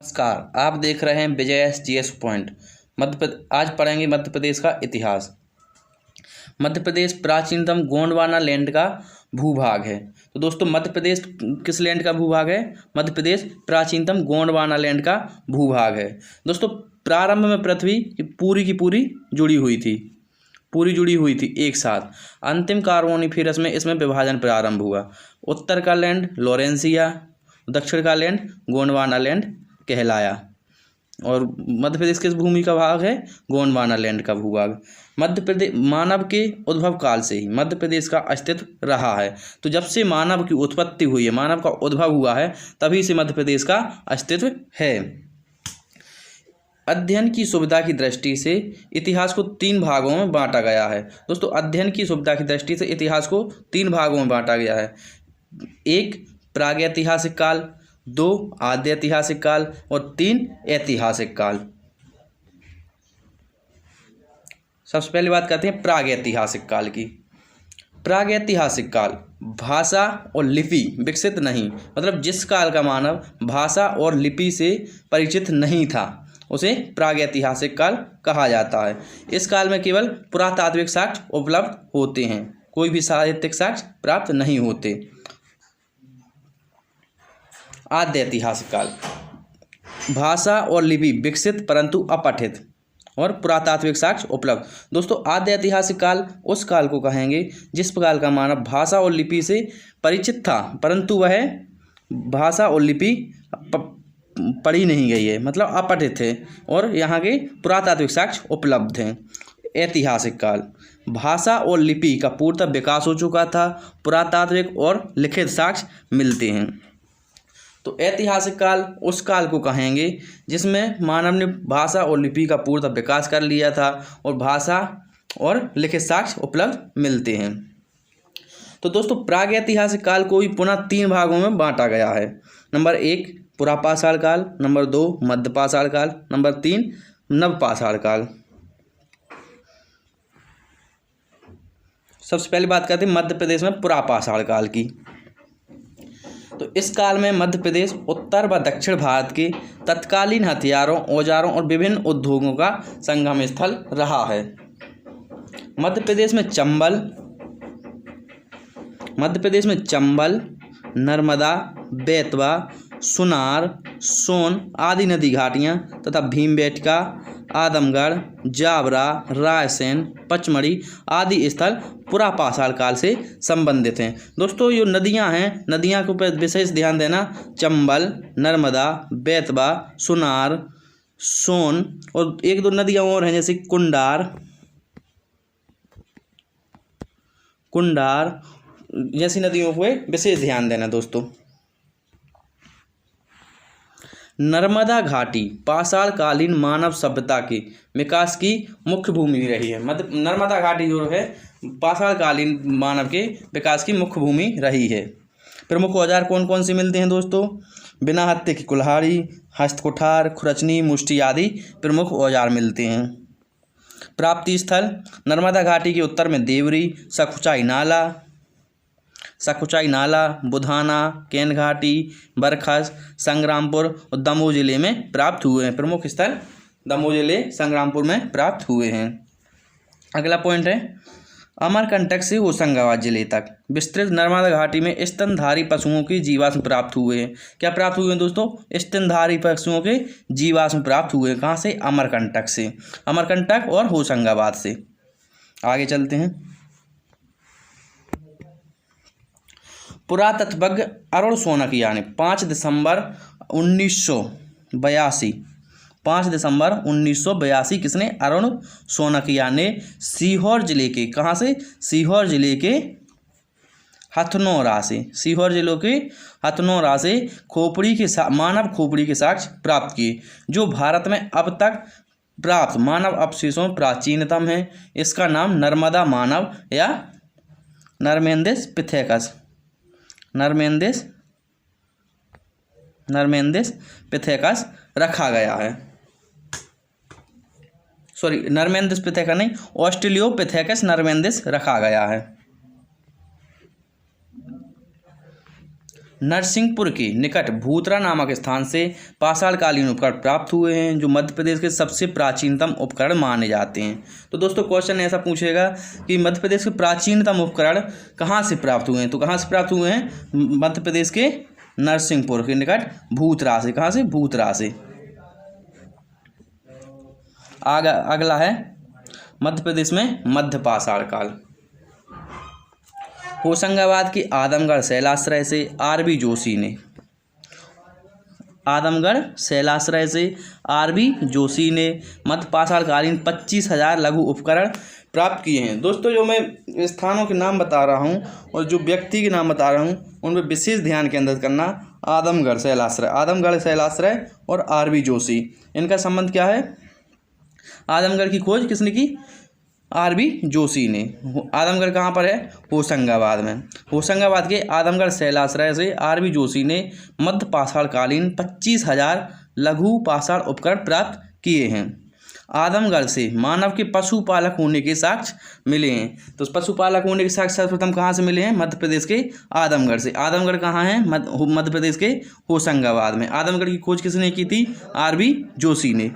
नमस्कार, आप देख रहे हैं विजय जीएस पॉइंट। आज पढ़ेंगे मध्य प्रदेश का इतिहास। मध्य प्रदेश प्राचीनतम गोंडवाना लैंड का भूभाग है। तो दोस्तों, मध्य प्रदेश किस लैंड का भूभाग है? मध्य प्रदेश प्राचीनतम गोंडवाना लैंड का भूभाग है। दोस्तों, प्रारंभ में पृथ्वी की पूरी जुड़ी हुई थी एक साथ। अंतिम कार्बोनिफेरस में इसमें विभाजन प्रारंभ हुआ। उत्तर का लैंड लॉरेंसिया, दक्षिण का लैंड गोंडवाना लैंड कहलाया। और मध्य प्रदेश किस भूमि का भाग है? गोंडवाना लैंड का भूभाग। मध्य प्रदेश मानव के उद्भव काल से ही मध्य प्रदेश का अस्तित्व रहा है। तो जब से मानव की उत्पत्ति हुई है, मानव का उद्भव हुआ है, तभी से मध्य प्रदेश का अस्तित्व है। अध्ययन की सुविधा की दृष्टि से इतिहास को 3 भागों में बांटा गया है। दोस्तों, अध्ययन की सुविधा की दृष्टि से इतिहास को 3 भागों में बांटा गया है। 1 प्रागैतिहासिक काल, 2 आद्य ऐतिहासिक काल और 3 ऐतिहासिक काल। सबसे पहली बात करते हैं प्रागैतिहासिक काल की। प्रागैतिहासिक काल भाषा और लिपि विकसित नहीं, मतलब जिस काल का मानव भाषा और लिपि से परिचित नहीं था, उसे प्रागैतिहासिक काल कहा जाता है। इस काल में केवल पुरातात्विक साक्ष्य उपलब्ध होते हैं, कोई भी साहित्यिक साक्ष्य प्राप्त नहीं होते। आद्य ऐतिहासिक काल भाषा और लिपि विकसित परंतु अपठित और पुरातात्विक साक्ष्य उपलब्ध। दोस्तों, आद्य ऐतिहासिक काल उस काल को कहेंगे जिस काल का मानव भाषा और लिपि से परिचित था, परंतु वह भाषा और लिपि पढ़ी नहीं गई है, मतलब अपठित है और यहाँ के पुरातात्विक साक्ष्य उपलब्ध हैं। ऐतिहासिक काल भाषा और लिपि का पूर्णतः विकास हो चुका था, पुरातात्विक और लिखित साक्ष्य मिलते हैं। तो ऐतिहासिक काल उस काल को कहेंगे जिसमें मानव ने भाषा और लिपि का पूर्णतः विकास कर लिया था और भाषा और लिखित साक्ष्य उपलब्ध मिलते हैं। तो दोस्तों, प्रागैतिहासिक काल को भी पुनः 3 भागों में बांटा गया है। नंबर 1 पुरापाषाण काल, नंबर 2 मध्यपाषाण काल, नंबर 3 नवपाषाण काल। सबसे पहले बात करते हैं मध्य प्रदेश में पुरापाषाण काल की। तो इस काल में मध्य प्रदेश उत्तर व दक्षिण भारत के तत्कालीन हथियारों, औजारों और विभिन्न उद्योगों का संगम स्थल रहा है। मध्य प्रदेश में चंबल, नर्मदा, बेतवा, सुनार, सोन आदि नदी घाटियाँ तथा भीमबेटका, आदमगढ़, जावरा, रायसेन, पचमढ़ी आदि स्थल पुरापाषाण काल से संबंधित हैं। दोस्तों, ये नदियां हैं, नदियां के ऊपर विशेष ध्यान देना। चंबल, नर्मदा, बेतवा, सुनार, सोन और 1-2 नदियां और हैं जैसे कुंडार जैसी नदियों पर विशेष ध्यान देना। दोस्तों, नर्मदा घाटी पाषाणकालीन मानव सभ्यता के विकास की मुख्य भूमि रही है। मतलब नर्मदा घाटी जो है पाषाणकालीन मानव के विकास की मुख्य भूमि रही है। प्रमुख औजार कौन कौन से मिलते हैं दोस्तों? बिना हत्थे की कुल्हाड़ी, हस्तकुठार, खुरचनी, मुष्टि आदि प्रमुख औजार मिलते हैं। प्राप्ति स्थल नर्मदा घाटी के उत्तर में देवरी, सकुचाई नाला, बुधाना, केन घाटी, बरखस, संग्रामपुर और दमोह जिले में प्राप्त हुए हैं। प्रमुख स्थल दमोह जिले, संग्रामपुर में प्राप्त हुए हैं। अगला पॉइंट है अमरकंटक से होशंगाबाद जिले तक विस्तृत नर्मदा घाटी में स्तनधारी पशुओं के जीवाश्म प्राप्त हुए हैं। क्या प्राप्त हुए हैं दोस्तों? स्तनधारी पशुओं के जीवाश्म प्राप्त हुए हैं। कहाँ से? अमरकंटक से, अमरकंटक और होशंगाबाद से। आगे चलते हैं। पुरातत्वज्ञ अरुण सोनकिया ने 5 दिसंबर 1982 किसने? अरुण सोनकिया ने सीहोर जिले के, कहाँ से? सीहोर जिले के हथनोरा से मानव खोपड़ी के साक्ष्य प्राप्त किए, जो भारत में अब तक प्राप्त मानव अवशेषों में प्राचीनतम है। इसका नाम नर्मदा मानव या नर्मेंदिस पिथेकस रखा गया है। नर्मेंदिस पिथेकस नहीं, ऑस्ट्रेलियोपिथेकस नर्मेंदिस रखा गया है। नरसिंहपुर के निकट भूतरा नामक स्थान से पाषाणकालीन उपकरण प्राप्त हुए हैं, जो मध्य प्रदेश के सबसे प्राचीनतम उपकरण माने जाते हैं। तो दोस्तों क्वेश्चन ऐसा पूछेगा कि मध्य प्रदेश के प्राचीनतम उपकरण कहाँ से प्राप्त हुए हैं, तो कहाँ से प्राप्त हुए हैं, मध्य प्रदेश के नरसिंहपुर के निकट भूतरा से। कहाँ से, भूतरा से। अगला है मध्य प्रदेश में मध्य पाषाण काल। होशंगाबाद के आदमगढ़ शैलाश्रय से आर.बी. जोशी ने, आदमगढ़ शैलाश्रय से आर.बी. जोशी ने मध्य पाषाणकालीन 25,000 लघु उपकरण प्राप्त किए हैं। दोस्तों जो मैं स्थानों के नाम बता रहा हूं और जो व्यक्ति के नाम बता रहा हूं उनमें विशेष ध्यान केंद्रित करना। आदमगढ़ शैलाश्रय और आर.बी. जोशी, इनका संबंध क्या है। आदमगढ़ की खोज किसने की, आर.बी. जोशी ने। आदमगढ़ कहाँ पर है, होशंगाबाद में। होशंगाबाद के आदमगढ़ शैलाश्रय से आर.बी. जोशी ने मध्य पाषाणकालीन 25,000 लघु पाषाण उपकरण प्राप्त किए हैं। आदमगढ़ से मानव के पशुपालक होने के साक्ष्य मिले हैं। तो पशुपालक होने के साक्ष्य सर्वप्रथम कहाँ से मिले हैं, मध्य प्रदेश के आदमगढ़ से। आदमगढ़ कहाँ है, मध्य प्रदेश के होशंगाबाद में। आदमगढ़ की खोज किसने की थी, आर.बी. जोशी ने।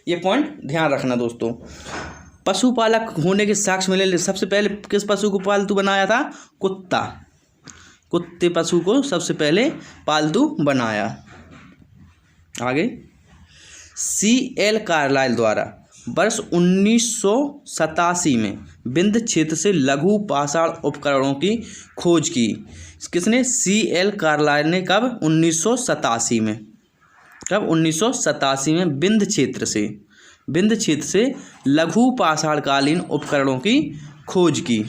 ये पॉइंट ध्यान रखना दोस्तों। पशुपालक होने के साक्ष्य मिले, सबसे पहले किस पशु को पालतू बनाया था, कुत्ता। कुत्ते पशु को सबसे पहले पालतू बनाया। आगे C.L. कार्लाइल द्वारा वर्ष 1987 में विंध्य क्षेत्र से लघु पाषाण उपकरणों की खोज की। किसने, C.L. कार्लाइल ने। कब, 1987 में। कब, 1987 में विंध्य क्षेत्र से लघु पाषाणकालीन उपकरणों की खोज की।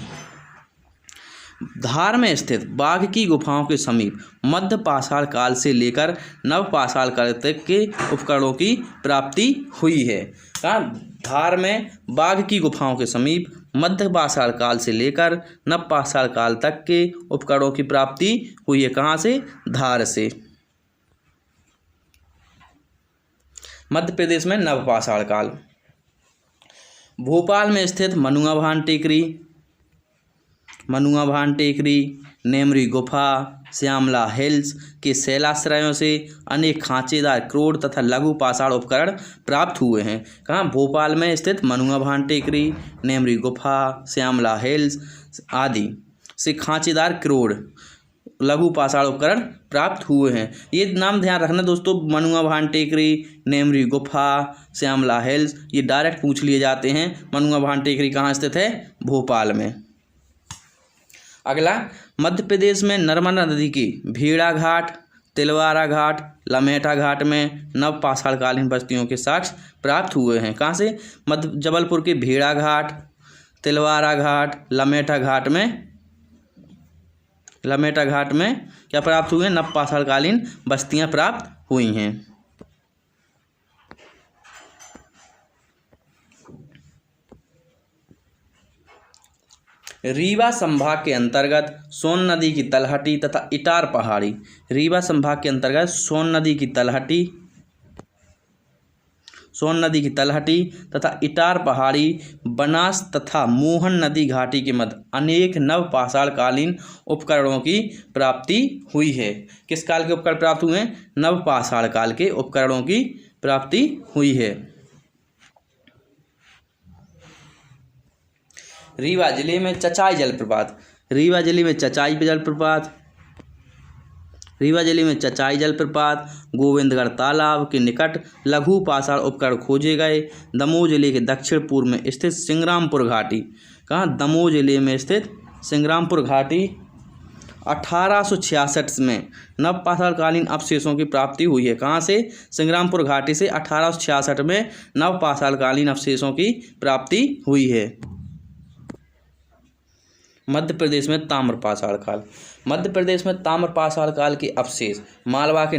धार में स्थित बाघ की गुफाओं के समीप मध्य पाषाण काल से लेकर नव पाषाण काल तक के उपकरणों की प्राप्ति हुई है। धार में बाघ की गुफाओं के समीप मध्य पाषाण काल से लेकर नव पाषाण काल तक के उपकरणों की प्राप्ति हुई है। कहाँ से, धार से। मध्य प्रदेश में नवपाषाण काल। भोपाल में स्थित मनुआभान टेकरी, नेमरी गुफा, श्यामला हिल्स के शैलाश्रयों से अनेक खांचेदार क्रोड तथा लघु पाषाण उपकरण प्राप्त हुए हैं। कहाँ, भोपाल में स्थित मनुआभान टेकरी, नेमरी गुफा, श्यामला हिल्स आदि से खांचेदार क्रोड लघु पाषाण उपकरण प्राप्त हुए हैं। ये नाम ध्यान रखना दोस्तों, मनुआभान टेकरी, नेमरी गुफा, श्यामला हिल्स, ये डायरेक्ट पूछ लिए जाते हैं। मनुआभान टेकरी कहाँ स्थित है, भोपाल में। अगला, मध्य प्रदेश में नर्मदा नदी की भेड़ाघाट, तिलवारा घाट, लमेटा घाट में नव पाषाणकालीन बस्तियों के साक्ष्य प्राप्त हुए हैं। कहाँ से, जबलपुर के भेड़ाघाट, तिलवारा घाट, लमेटा घाट में क्या प्राप्त हुए हैं, नव पाषाणकालीन बस्तियां प्राप्त हुई हैं। रीवा संभाग के अंतर्गत सोन नदी की तलहटी तथा इटार पहाड़ी। रीवा संभाग के अंतर्गत सोन नदी की तलहटी तथा इटार पहाड़ी, बनास तथा मोहन नदी घाटी के मध्य अनेक नव पाषाणकालीन उपकरणों की प्राप्ति हुई है। किस काल के उपकरण प्राप्त हुए हैं, नव पाषाण काल के उपकरणों की प्राप्ति हुई है। रीवा जिले में चचाई जलप्रपात। रीवा जिले में चचाई जलप्रपात, गोविंदगढ़ तालाब के निकट लघु पाषाण उपकरण खोजे गए। दमोह जिले के दक्षिण पूर्व में स्थित सिंग्रामपुर घाटी। कहाँ, दमोह जिले में स्थित सिंग्रामपुर घाटी 1866 में नव पाषाणकालीन अवशेषों की प्राप्ति हुई है। कहाँ से, सिंग्रामपुर घाटी से 1866 में नव पाषाणकालीन अवशेषों की प्राप्ति हुई है। मध्य प्रदेश में ताम्रपाषाण काल। मध्य प्रदेश में ताम्रपाषाण काल के अवशेष मालवा के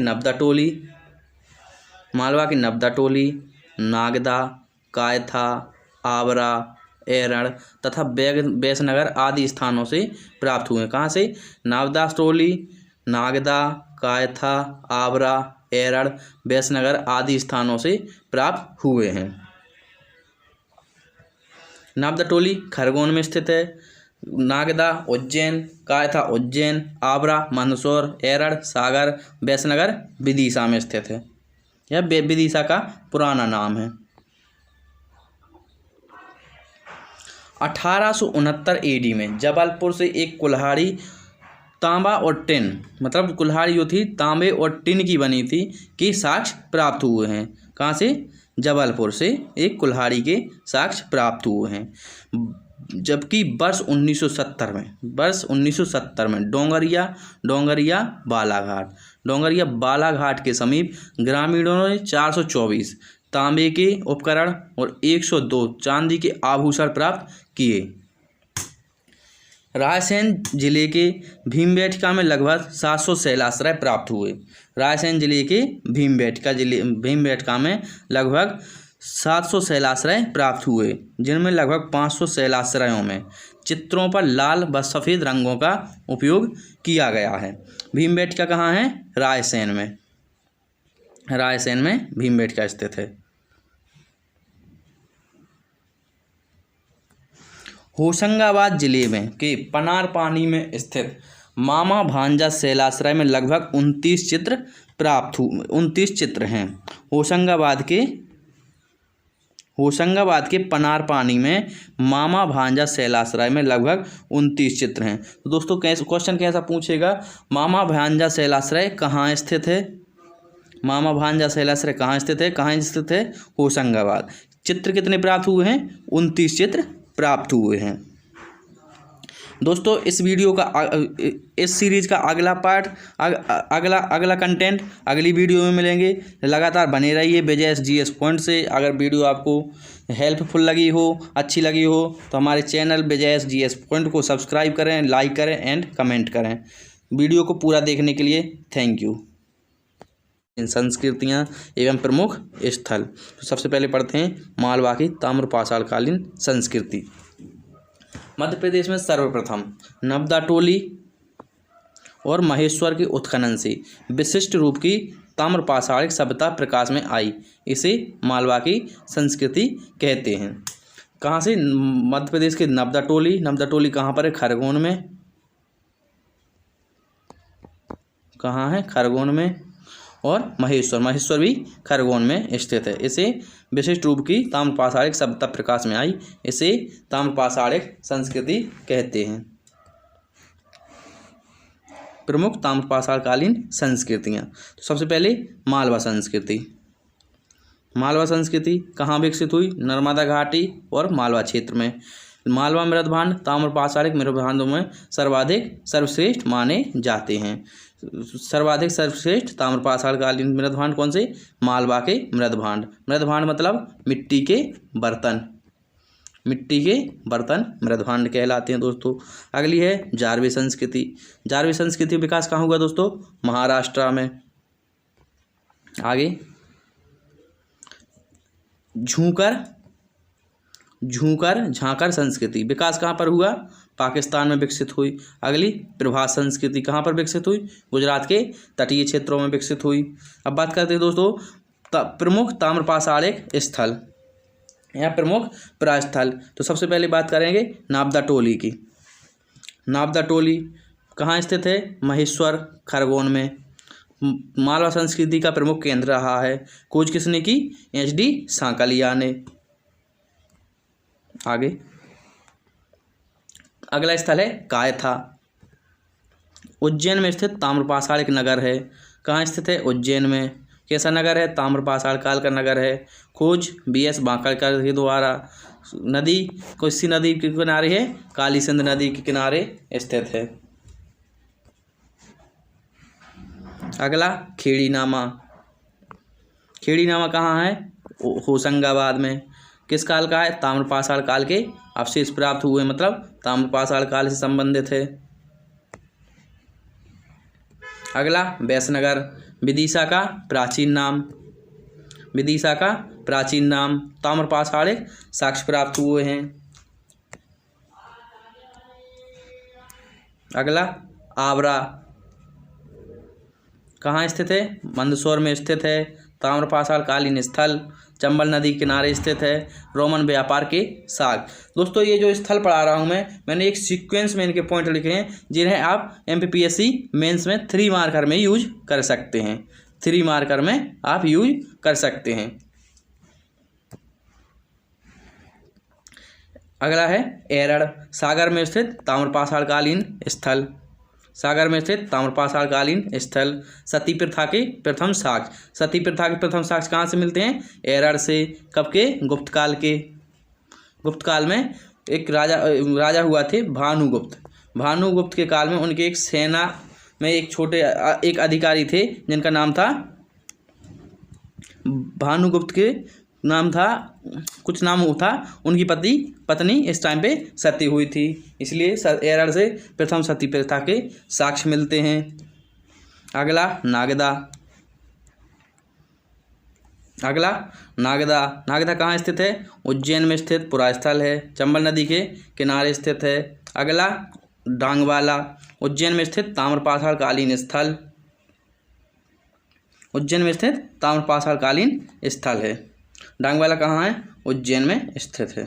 नबदा टोली, नागदा, कायथा, आवरा, एरण तथा बैसनगर आदि स्थानों से प्राप्त हुए। कहाँ से, नबदा टोली, नागदा, कायथा, आवरा, एरण, बैसनगर आदि स्थानों से प्राप्त हुए हैं। नबदा टोली खरगोन में स्थित है। नागदा उज्जैन, कायथा उज्जैन, आबरा मंदसौर, एरड़ सागर, वैसनगर विदिशा में स्थित है। यह विदिशा का पुराना नाम है। 1869 AD में जबलपुर से एक कुल्हाड़ी तांबा और टिन, मतलब कुल्हाड़ी जो थी तांबे और टिन की बनी थी, की साक्ष्य प्राप्त हुए हैं। कहाँ से? जबलपुर से एक कुल्हाड़ी के साक्ष्य प्राप्त हुए हैं। जबकि वर्ष 1970 में डोंगरिया बालाघाट के समीप ग्रामीणों ने 424 तांबे के उपकरण और 102 चांदी के आभूषण प्राप्त किए। रायसेन जिले के भीमबेटका में लगभग 700 शैलाश्रय प्राप्त हुए। रायसेन जिले के भीमबेटका में लगभग 700 शैलाश्रय प्राप्त हुए, जिनमें लगभग 500 शैलाश्रयों में चित्रों पर लाल व सफ़ेद रंगों का उपयोग किया गया है। भीमबेटका कहाँ है? रायसेन में भीमबेटका स्थित है। होशंगाबाद जिले में के पनारपानी में स्थित मामा भांजा शैलाश्रय में लगभग 29 चित्र हैं। होशंगाबाद के पनारपानी में मामा भांजा शैलाश्रय में लगभग 29 चित्र हैं। तो दोस्तों क्वेश्चन कैसा पूछेगा? मामा भांजा शैलाश्रय कहाँ स्थित है? कहाँ स्थित है? होशंगाबाद। चित्र कितने प्राप्त हुए हैं? 29 चित्र प्राप्त हुए हैं। दोस्तों इस सीरीज का अगला पार्ट, अगला कंटेंट अगली वीडियो में मिलेंगे। लगातार बने रहिए विजय GS पॉइंट से। अगर वीडियो आपको हेल्पफुल लगी हो, अच्छी लगी हो, तो हमारे चैनल विजय GS पॉइंट को सब्सक्राइब करें, लाइक करें एंड कमेंट करें। वीडियो को पूरा देखने के लिए थैंक यू। संस्कृतियाँ एवं प्रमुख स्थल। तो सबसे पहले पढ़ते हैं मालवा की ताम्रपाषाणकालीन संस्कृति। मध्य प्रदेश में सर्वप्रथम नबदा टोली और महेश्वर के उत्खनन से विशिष्ट रूप की ताम्रपाषाणिक सभ्यता प्रकाश में आई। इसे मालवा की संस्कृति कहते हैं। कहाँ से? मध्य प्रदेश के नबदा टोली कहाँ पर है? खरगोन में। कहाँ है? खरगोन में। और महेश्वर भी खरगोन में स्थित है। इसे विशिष्ट रूप की ताम्रपाषाणिक सभ्यता प्रकाश में आई। इसे ताम्रपाषाणिक संस्कृति कहते हैं। प्रमुख ताम्रपाषाणकालीन संस्कृतियाँ। तो सबसे पहले मालवा संस्कृति कहाँ विकसित हुई? नर्मदा घाटी और मालवा क्षेत्र में। मालवा मृदभांड ताम्रपाषाणिक मृदभांडों में सर्वश्रेष्ठ माने जाते हैं। सर्वाधिक सर्वश्रेष्ठ ताम्रपाषाणकालीन मृदभांड कौन से? मालवा के मृदभांड मतलब मिट्टी के बर्तन मृदभांड कहलाते हैं दोस्तों। अगली है जारवी संस्कृति विकास कहाँ हुआ दोस्तों? महाराष्ट्र में। आगे झांकर संस्कृति विकास कहाँ पर हुआ? पाकिस्तान में विकसित हुई। अगली प्रभास संस्कृति कहाँ पर विकसित हुई? गुजरात के तटीय क्षेत्रों में विकसित हुई। अब बात करते हैं दोस्तों प्रमुख ताम्रपाषाणिक स्थल या प्रमुख प्रस्थल। तो सबसे पहले बात करेंगे नाबदा टोली की। नाबदा टोली कहाँ स्थित है? महेश्वर खरगोन में। मालवा संस्कृति का प्रमुख केंद्र रहा है। खोज किसने की? HD सांकलिया ने। आगे अगला स्थल है कायथा। उज्जैन में स्थित ताम्रपाषाणिक नगर है। कहाँ स्थित है? उज्जैन में। कैसा नगर है? ताम्रपाषाण काल का नगर है। खोज BS बांकड़कर के द्वारा। नदी कौन नदी के किनारे है? काली सिंध नदी के किनारे स्थित है। अगला खेड़ीनामा कहाँ है? होशंगाबाद में। किस काल का है? ताम्रपाषाण काल के अवशेष प्राप्त हुए, मतलब ताम्रपाषाण काल से संबंधित है। अगला वैसनगर विदिशा का प्राचीन नाम ताम्रपाषाणिक साक्ष्य प्राप्त हुए हैं। अगला आबरा कहाँ स्थित है? मंदसौर में स्थित है। ताम्रपाषाणकालीन स्थल चंबल नदी किनारे स्थित है। रोमन व्यापार के साक्ष्य। दोस्तों ये जो स्थल पढ़ा रहा हूँ मैंने एक सीक्वेंस में इनके पॉइंट लिखे हैं जिन्हें आप MPPSC मेंस में 3 मार्कर में यूज कर सकते हैं। 3 मार्कर में आप यूज कर सकते हैं। अगला है एरड़, सागर में स्थित ताम्रपाषाणकालीन स्थल। सागर में स्थित ताम्रपाषाणकालीन स्थल। सती प्रथा के प्रथम साक्ष्य। सती प्रथा के प्रथम साक्ष्य कहाँ से मिलते हैं? एरड़ से। कब के? गुप्त काल के। गुप्त काल में एक राजा हुआ थे भानुगुप्त। भानुगुप्त के काल में उनके एक सेना में एक अधिकारी थे जिनका नाम था भानुगुप्त के नाम था कुछ नाम था। उनकी पत्नी इस टाइम पे सती हुई थी, इसलिए एरड़ से प्रथम सती प्रथा के साक्ष्य मिलते हैं। अगला नागदा। नागदा कहाँ स्थित है? उज्जैन में स्थित पुरास्थल है। चंबल नदी के किनारे स्थित है। अगला डांगवाला, उज्जैन में स्थित ताम्रपाषाणकालीन स्थल। उज्जैन में स्थित ताम्रपाषाणकालीन स्थल है। डांगवाला कहाँ है? उज्जैन में स्थित है।